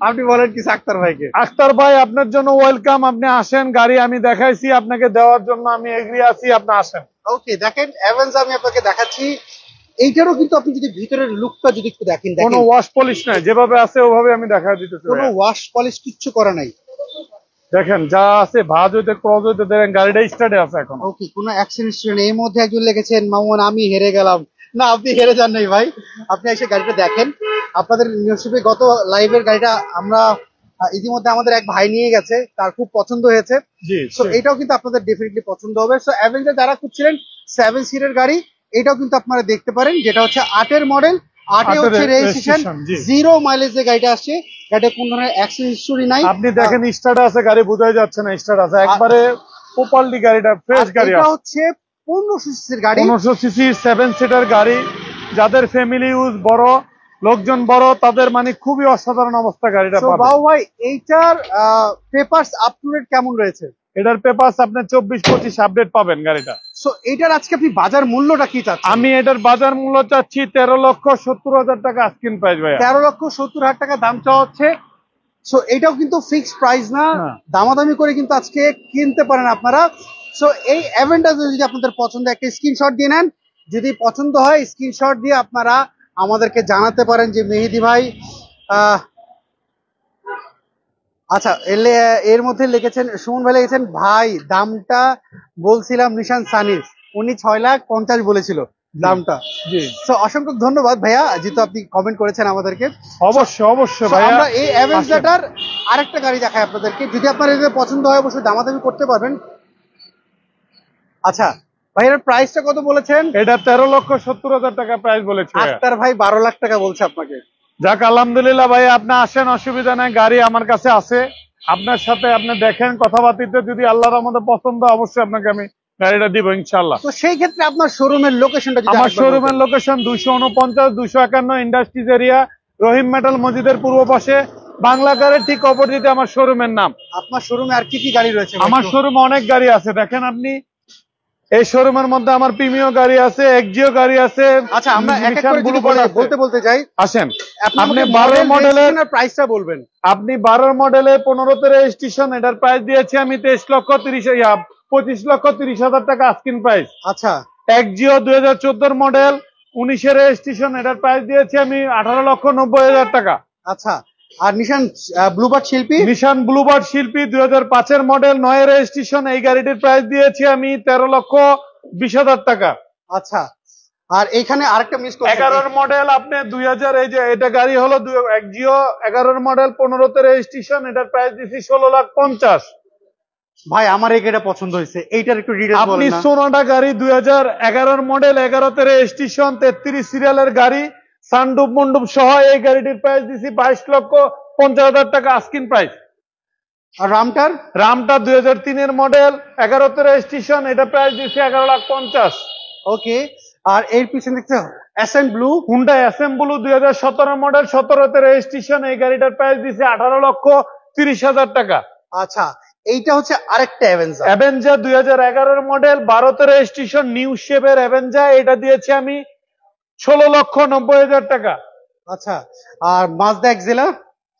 আপনি বলেন কি আক্তার ভাইকে? আখতার ভাই আপনার জন্য ওয়েলকাম, আপনি আসেন, গাড়ি আমি দেখাইছি আপনাকে দেওয়ার জন্য, আমি এগ্রি আছি, আপনি আসেন। ওকে দেখেন অ্যাভেঞ্জার আমি আপনাকে দেখাচ্ছি। এইটারও কিন্তু আপনি যদি ভিতরের লুকটা যদি একটু দেখেন, কোনো দেখেন ওয়াশ পলিশ নাই, যেভাবে আছে ওভাবে আমি দেখা দিতেছি কোনো ভাইয়া। ওয়াশ পলিশ কিচ্ছু করা নাই। দেখেন যা আছে, ভাঁজ হইতে ক্রস হইতে, দেখেন গাড়িটা স্টার্টে আছে এখন। ওকে কোনো অ্যাক্সিডেন্ট ছিল না। এর মধ্যে একজন লিখেছেন মামুন আমি হেরে গেলাম। না আপনি হেরে যান নাই ভাই, আপনি এসে গাড়িটা দেখেন। আপনাদের নিউজশিপে গত লাইভের গাড়িটা আমরা ইতিমধ্যে আমাদের এক ভাই নিয়ে গেছে, তার খুব পছন্দ হয়েছে। জি, সো এটাও কিন্তু আপনাদের ডেফিনেটলি পছন্দ হবে। সো অ্যাভেঞ্জার যারা খুঁজছিলেন 7 সিটের গাড়ি, এটাও কিন্তু আপনারা দেখতে পারেন, যেটা হচ্ছে 8-এর মডেল, 8-এ হচ্ছে রেজিস্ট্রেশন, 0 মাইলেজ যে গাড়িটা আসছে, গাড়িটা কোন ধরনের অ্যাক্সিডেন্ট হিস্টরি নাই। আপনি দেখেন স্টার্ট আছে, গাড়ি বোঝাই যাচ্ছে না স্টার্ট আছে, একবারে প্রপারলি গাড়িটা ফ্রেশ গাড়ি এটা আছে। হচ্ছে 1500 সিসির গাড়ি, 1500 সিসি 7 সিটার গাড়ি, যাদের ফ্যামিলি ইউজ বড়, লোকজন বড়, তাদের মানে খুবই অসাধারণ অবস্থা গাড়িটা তো পাবে। বাবু ভাই এইটার পেপারস আপ টু ডেট কেমন রয়েছে? এটার পেপারস আপনি 24-25 আপডেট পাবেন গাড়িটা। সো এইটার আজকে আপনি বাজার মূল্যটা কি চাচ্ছেন? আমি এটার বাজার মূল্য চাচ্ছি 13,70,000 টাকা আস্কিন প্রাইস ভাইয়া। 13,70,000 টাকা দাম চাওয়া হচ্ছে। সো এটাও কিন্তু ফিক্সড প্রাইস না, না। দামাদামি করে কিন্তু আজকে কিনতে পারেন আপনারা। সো এই অ্যাভেন্টার যদি আপনাদের পছন্দ, একটা স্ক্রিনশট দিয়ে নেন, যদি পছন্দ হয় স্ক্রিনশট দিয়ে আপনারা আমাদেরকে জানাতে পারেন যে মেহেদী ভাই আচ্ছা এর মধ্যে লিখেছেন সুমন ভাই, লিখেছেন ভাই দামটা বলছিলাম নিশান সানির, উনি 6,50,000 বলেছিল দামটা। জি, তো অসংখ্য ধন্যবাদ ভাইয়া, যেহেতু আপনি কমেন্ট করেছেন আমাদেরকে। অবশ্যই অবশ্যই So, ভাইয়া। আমরা এই অ্যাভেঞ্জারটার আরেকটা গাড়ি দেখাই আপনাদেরকে, যদি আপনার এদের পছন্দ হয় অবশ্যই দামাদামি করতে পারবেন। আচ্ছা ভাই এর প্রাইসটা কত বলেছেন? এটা 13,70,000 টাকা প্রাইস বলেছে ভাইয়া। আক্তার ভাই 12 লাখ টাকা বলছে আপনাকে। যাক আলহামদুলিল্লাহ ভাই, আপনি আসেন, অসুবিধা নাই, গাড়ি আমার কাছে আছে, আপনার সাথে আপনি দেখেন, কথাবার্তিতে যদি আল্লাহর আমাদের পছন্দ অবশ্যই আপনাকে আমি গাড়িটা দিব ইনশাল্লাহ। তো সেই ক্ষেত্রে আপনার শোরুমের লোকেশনটা যদি আমার আরেকবার শোরুমের বলতেন। লোকেশন 249-251 ইন্ডাস্ট্রিজ এরিয়া, রহিম মেটাল মসজিদের পূর্ব পাশে, বাংলা গাড়ির ঠিক অপোজিটে আমার শোরুমের নাম। আপনার শোরুমে আর কি কি গাড়ি রয়েছে? আমার শোরুমে অনেক গাড়ি আছে, দেখেন আপনি এই শোরুমের মধ্যে আমার প্রিমিয় গাড়ি আছে, এক্সিও গাড়ি আছে। আচ্ছা আমরা এক এক নিশান করে যদি ব্লুবার্ড আছে। বলতে যাই, আসেন, আপনি আপনি 12 12 মডেলের প্রাইসটা বলবেন। আপনি 12 মডেলের 15তে রেজিস্ট্রেশন, এটার প্রাইস দিয়েছি আমি 25,30,000 টাকা আস্কিন প্রাইস। আচ্ছা এক্সিও 2014 মডেল 19-এর রেজিস্ট্রেশন, এটার প্রাইস দিয়েছি আমি 18,90,000 টাকা। আচ্ছা আর নিশান ব্লুবার্ড শিল্পী, নিশান ব্লুবার্ড শিল্পী 2005-এর মডেল 9-এর রেজিস্ট্রেশন, এই গাড়িটির প্রাইস দিয়েছি আমি 13,20,000 টাকা। আচ্ছা আর এখানে আরেকটা মিস করছি, 11-এর মডেল আপনি 2000, এই যে এটা গাড়ি হলো এক্সিও 11-এর মডেল 15তে রেজিস্ট্রেশন, এটার প্রাইস দিয়েছি 16,50,000। ভাই আমার এই গাড়িটা পছন্দ হয়েছে, এইটার একটু ডিটেইলস আপনি বলেন না। সোনাটা গাড়ি 2011-এর মডেল, 11তে রেজিস্ট্রেশন, 33 সিরিয়ালের গাড়ি, সানডুপ মন্ডুপ সহ এই গাড়িটির প্রাইস দিছি 22,50,000 টাকা আস্কিন প্রাইস। আর রামটা 2003-এর মডেল, 11তে রেজিস্ট্রেশন, এটা প্রাইস দিছি 11,50,000। ওকে আর এর পিছনে দেখতে SN blue, Honda SM blue 2017 model, 17তে রেজিস্ট্রেশন, এই গাড়িটার প্রাইস দিছি 18,30,000 টাকা। আচ্ছা এইটা হচ্ছে আরেকটা অ্যাভেঞ্জার। অ্যাভেঞ্জার 2011-এর মডেল, 12তে রেজিস্ট্রেশন, নিউ শেপের অ্যাভেঞ্জার, এটা দিয়েছি আমি 16,90,000 টাকা। আচ্ছা আর মাজদা এক্সেলা,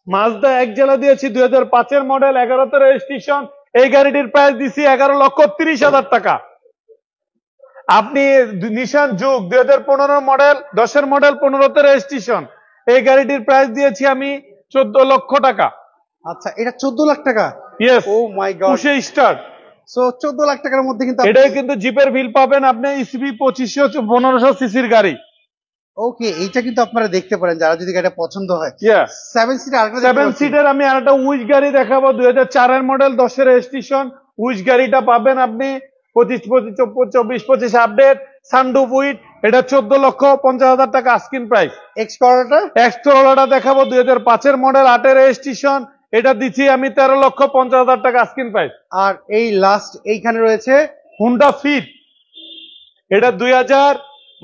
মাজদা এক্সেলা দিয়েছি 2005-এর মডেল, 11তে রেজিস্ট্রেশন, এই গাড়িটির প্রাইস দিছি 11,30,000 টাকা। আপনি নিশান জুক 2015 মডেল, 10-এর মডেল, 15তে রেজিস্ট্রেশন, এই গাড়িটির প্রাইস দিয়েছি আমি 14 লক্ষ টাকা। আচ্ছা এটা 14 লাখ টাকা। ইয়েস, ও মাই গড, পুশে স্টার্ট। সো 14 লাখ টাকার মধ্যে কিন্তু এটাই কিন্তু জিপের বিল পাবেন আপনি ইসিবি 2500 1500 সিসির গাড়ি। ওকে, এইটা কিন্তু আপনারা দেখতে পারেন যারা যদি গাড়িটা পছন্দ হয়। 7 সিটার আরেকটা 7 সিটের আমি আরেকটা উইশ গাড়ি দেখাবো 2004 এর মডেল 10 এর রেজিস্ট্রেশন। উইশ গাড়িটা পাবেন আপনি 24 আপডেট সানরুফ উইথ। এটা 14,50,000 টাকা আস্কিং প্রাইস। এক্সপ্লোরারটা দেখাবো 2005 এর মডেল 8 এর রেজিস্ট্রেশন। এটা দিচ্ছি আমি 13,50,000 টাকা আস্কিং প্রাইস। আর এই লাস্ট এইখানে রয়েছে হুন্ডা ফিট। এটা 2000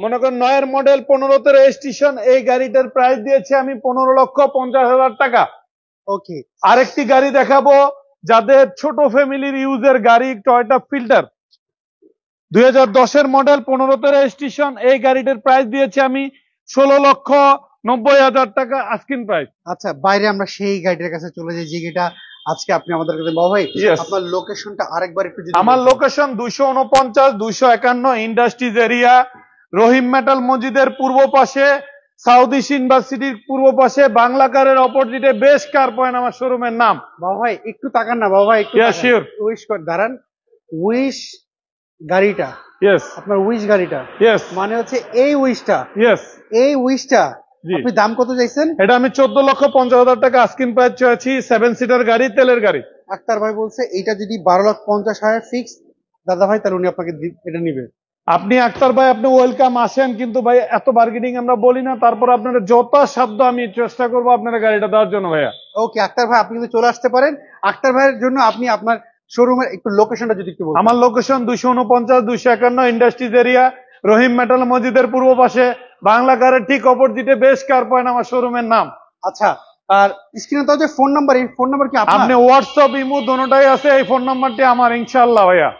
মনে করেন 9 এর মডেল 15 তে রেজিস্ট্রেশন। এই গাড়িটার প্রাইস দিয়েছে আমি 15,50,000 টাকা। ওকে, আরেকটি গাড়ি দেখাবো যাদের ছোট ফ্যামিলির ইউজের গাড়ি টয়োটা ফিল্টার 2010 এর মডেল 15 তে রেজিস্ট্রেশন। এই গাড়িটার প্রাইস দিয়েছি আমি 16,90,000 টাকা আস্কিং প্রাইস। আচ্ছা, বাইরে আমরা সেই গাড়িটার কাছে চলে যাই যে এটা আজকে আপনি আমাদের কাছে বাবা ভাই আপনার লোকেশনটা আরেকবার একটু যদি আমার লোকেশন 249 251 ইন্ডাস্ট্রিজ এরিয়া, রহিম মেটাল মসজিদের পূর্ব পাশে, সাউথ ইস্ট ইউনিভার্সিটির পূর্ব পাশে, বাংলা কারের অপোজিটে বেস্ট কার পয়েন্ট আমার শোরুমের নাম। বাবা ভাই একটু তাকান না, বাবা ভাই একটু শিওর উইশ কর দাঁড়ান। উইশ গাড়িটা, আপনার উইশ গাড়িটা মানে হচ্ছে এই উইশটা, এই উইশটা আপনি দাম কত চাইছেন? এটা আমি 14,50,000 টাকা আস্কিং প্রাইস চাইছি। 7 সিটার গাড়ি, তেলের গাড়ি। আক্তার ভাই বলছে এইটা যদি 12,50,000 ফিক্স দাদা ভাই তাহলে উনি আপনাকে এটা নিবে। আপনি আক্তার ভাই আপনি ওয়েলকাম আসেন, কিন্তু ভাই এত বার্গেনিং আমরা বলি না। তারপর আপনারা যথাসাধ্য আমি চেষ্টা করবো আপনারা গাড়িটা দেওয়ার জন্য ভাইয়া। ওকে আক্তার ভাই আপনি কিন্তু চলে আসতে পারেন। আক্তার ভাইয়ের জন্য আপনি আপনার শোরুমের একটু লোকেশনটা যদি একটু বলেন। আমার লোকেশন 249 251 ইন্ডাস্ট্রিজ এরিয়া, রহিম মেটাল মসজিদের পূর্ব পাশে, বাংলা কারের ঠিক অপোজিটে বেস্ট কার পয়েন্ট আমার শোরুমের নাম। আচ্ছা, আর স্ক্রিনে তো যে ফোন নাম্বার, এই ফোন নাম্বার কি আপনার? আপনি হোয়াটসঅ্যাপ ইমো দুটোটাই আছে, এই ফোন নাম্বারটি আমার ইনশাআল্লাহ ভাইয়া।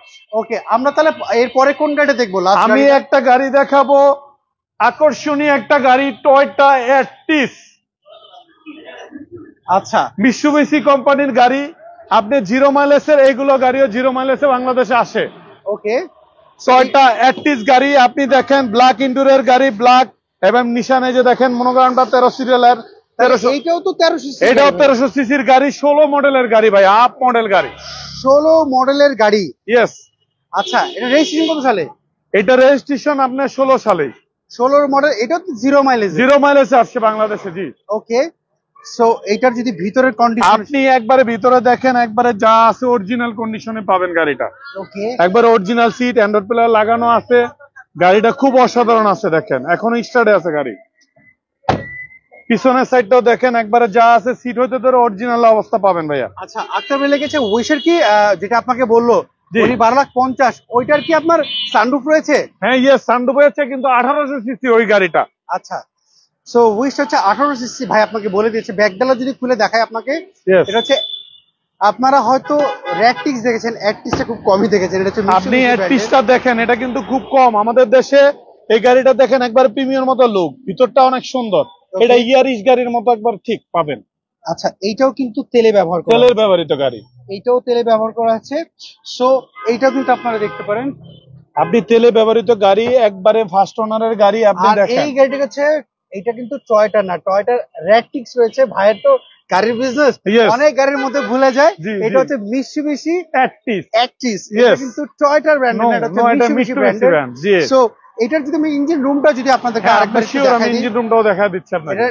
ওকে, আমরা তাহলে এরপরে কোন গাড়িটা দেখবো? আমি একটা গাড়ি দেখাবো, আকর্ষণীয় একটা গাড়ি, টয়োটা এটিস। আচ্ছা, মিৎসুবিশি কোম্পানির গাড়ি। আপনি 0 মাইলেজের এইগুলো গাড়িও 0 মাইলেজে বাংলাদেশে আসে। ওকে, টয়োটা এটিস গাড়ি আপনি দেখেন, ব্ল্যাক ইন্টুরিয়র গাড়ি, ব্ল্যাক এবং নিশানে যে দেখেন মনোগ্রামটা 13 সিরিয়ালের। এইটাও তো 1300 সিসি, এটাও 1300 সিসির গাড়ি, 16 মডেলের গাড়ি ভাই, আপ মডেল গাড়ি, 16 মডেলের গাড়ি। ইয়েস। আচ্ছা, এটা রেজিস্ট্রেশন কত সালে? এটা রেজিস্ট্রেশন আপনার 16 সালে। 16 মডেল, এটা তো 0 মাইলেজ। 0 মাইলেজে আসছে বাংলাদেশে, জি। ওকে, সো এটার যদি ভিতরের কন্ডিশন আপনি একবারে ভিতরে দেখেন, একবারে যা আছে অরিজিনাল কন্ডিশনে পাবেন গাড়িটা। ওকে, একবারে অরিজিনাল সিট, অ্যান্ড্রয়েড প্লেয়ার লাগানো আছে। গাড়িটা খুব অসাধারণ আছে, দেখেন এখনো স্টার্টে আছে গাড়ি। পিছনের সাইডটাও দেখেন, একবারে যা আছে সিট হইতে ধরে অরিজিনাল অবস্থা পাবেন ভাইয়া। আচ্ছা, আক্তার ভাই লেগেছে উইশের কি যেটা আপনাকে বললো উনি 12,50,000, ওইটার কি আপনার সানরুফ রয়েছে? হ্যাঁ, ইয়েস সানরুফ রয়েছে, কিন্তু 1800 সিসি ওই গাড়িটা। আচ্ছা, সো উইশ হচ্ছে 1800 সিসি ভাই আপনাকে বলে দিয়েছে। ব্যাকডালা যদি খুলে দেখায় আপনাকে, এটা হচ্ছে আপনারা হয়তো র্যাকটিক্স দেখেছেন, অ্যাটটিক্সটা খুব কমই দেখেছেন। এটা হচ্ছে আপনি অ্যাটটিক্সটা দেখেন, এটা কিন্তু খুব কম আমাদের দেশে। এই গাড়িটা দেখেন, একবার প্রিমিয়ার মতো লুক, ভিতরটা অনেক সুন্দর। এটা ইয়ারিশ গাড়ির মতো একবার ঠিক পাবেন। আচ্ছা, এইটাও কিন্তু তেলে ব্যবহার করা, তেলের ব্যবহৃত গাড়ি। এইটাও তেলে ব্যবহার করা আছে। সো এইটাও কিন্তু আপনারা দেখতে পারেন। আপনি তেলে ব্যবহৃত গাড়ি, একবারে ফার্স্ট ওনারের গাড়ি আপনি দেখেন। এই গাড়িটা হচ্ছে, এটা কিন্তু টয়োটা না, টয়োটার র্যাকটিক্স রয়েছে। ভাইয়ের তো গাড়ির বিজনেস, অনেক গাড়ির মধ্যে ভুলে যায়। এটা হচ্ছে মিৎসুবিশি অ্যাক্টিস, এটা কিন্তু টয়োটার ব্র্যান্ড না, এটা হচ্ছে মিৎসুবিশি ব্র্যান্ডের। সো এটার যদি আমি ইঞ্জিন রুমটা যদি আপনাদেরকে আরেকবার শিওর আমি ইঞ্জিন রুমটাও দেখা দিচ্ছি আপনাকে।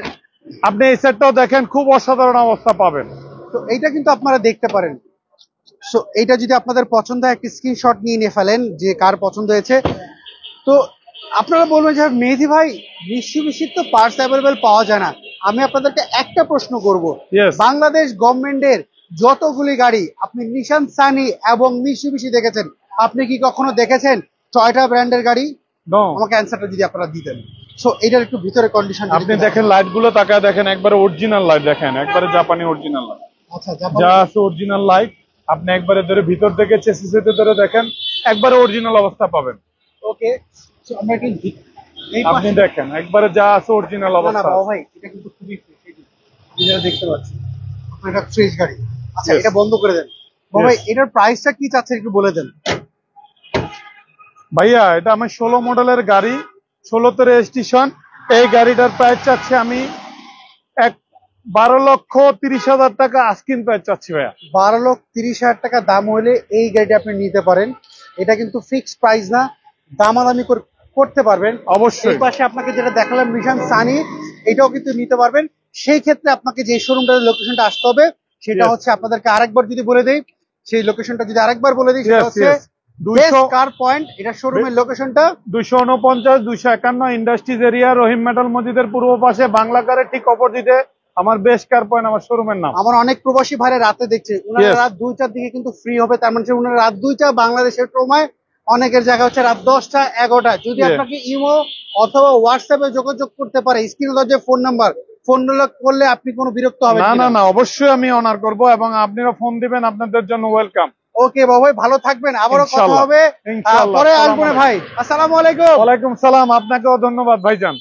আপনি এই সেটটাও দেখেন, খুব অসাধারণ অবস্থা পাবেন। তো এইটা কিন্তু আপনারা দেখতে পারেন। সো এইটা যদি আপনাদের পছন্দ হয়, একটা স্ক্রিনশট নিয়ে ফেলেন যে কার পছন্দ হয়েছে। তো আপনারা বলবেন যে মেহেদী ভাই মিৎসুবিশির তো পার্টস অ্যাভেলেবেল পাওয়া যায় না। আমি আপনাদেরকে একটা প্রশ্ন করব, বাংলাদেশ গভর্নমেন্টের যতগুলি গাড়ি আপনি নিশান সানি এবং মিৎসুবিশি দেখেছেন, আপনি কি কখনো দেখেছেন টয়োটা ব্র্যান্ডের গাড়ি? আমাকে অ্যান্সারটা যদি আপনারা দিতেন। সো এটার একটু ভিতরে কন্ডিশন আপনি দেখেন, লাইট গুলো তাকায় দেখেন, একবারে অরিজিনাল লাইট দেখেন, একবারে জাপানি অরিজিনাল লাইট। আচ্ছা, যা আছে অরিজিনাল লাইট। আপনি একবারে ধরে ভিতর থেকে চেসিসে ধরে দেখেন, একবারে অরিজিনাল অবস্থা পাবেন। ওকে, সো আমরা কি আপনি দেখেন, একবারে যা আছে অরিজিনাল অবস্থা। না ভাই, এটা কিন্তু খুবই ফ্রেশ, যেটা দেখতে পাচ্ছি এটা ফ্রেশ গাড়ি। আচ্ছা, এটা বন্ধ করে দেন ভাই। এটার প্রাইসটা কি চাচ্ছেন একটু বলে দেন ভাইয়া। এটা আমার 16 মডেলের গাড়ি, 16 তে রেজিস্ট্রেশন। এই গাড়িটার প্রাইস চাচ্ছি আমি 12,30,000 টাকা আস্কিং প্রাইস চাচ্ছি ভাইয়া। 12,30,000 টাকা দাম হলে এই গাড়িটা আপনি নিতে পারেন। এটা কিন্তু ফিক্সড প্রাইস না, দামাদামি করতে পারবেন অবশ্যই। এই পাশে আপনাকে যেটা দেখালাম নিশান সানি, এটাও কিন্তু নিতে পারবেন। সেই ক্ষেত্রে আপনাকে যে শোরুমটার লোকেশনটা আসতে হবে সেটা Yes. হচ্ছে আপনাদেরকে আরেকবার যদি বলে দেই, সেই লোকেশনটা যদি আরেকবার বলে দিই, সেটা Yes, হচ্ছে yes. 200 কার পয়েন্ট, এটা শোরুমের লোকেশনটা 249 251 ইন্ডাস্ট্রিজ এরিয়া, রহিম মেটাল মসজিদের পূর্ব পাশে, বাংলা কারের ঠিক অপোজিটে আমার বেস্ট কার পয়েন্ট আমার শোরুমের নাম। আমার অনেক প্রবাসী ভাইরা রাতে দেখছে, উনারা Yes. রাত 2টার দিকে কিন্তু ফ্রি হবে, তার মানে উনারা রাত 2টা বাংলাদেশের সময়, অনেকের জায়গা হচ্ছে রাত 10টা 11টা। যদি Yeah. আপনাকে ইমো অথবা হোয়াটসঅ্যাপে যোগাযোগ করতে পারে, স্ক্রিনে যে ফোন নাম্বার, ফোন করলে আপনি কোনো বিরক্ত হবেন না কিনা? না না, অবশ্যই আমি অনার করব এবং আপনারা ফোন দিবেন, আপনাদের জন্য ওয়েলকাম। ওকে বাবু ভাই, ভালো থাকবেন, আবারও কথা ইনশাআল্লাহ। হবে, ইনশাআল্লাহ। পরে আসসালামু আসবো না আলাইকুম। ভাই। আসসালামু আলাইকুম। ওয়ালাইকুম সালাম, আপনাকেও ধন্যবাদ ভাইজান।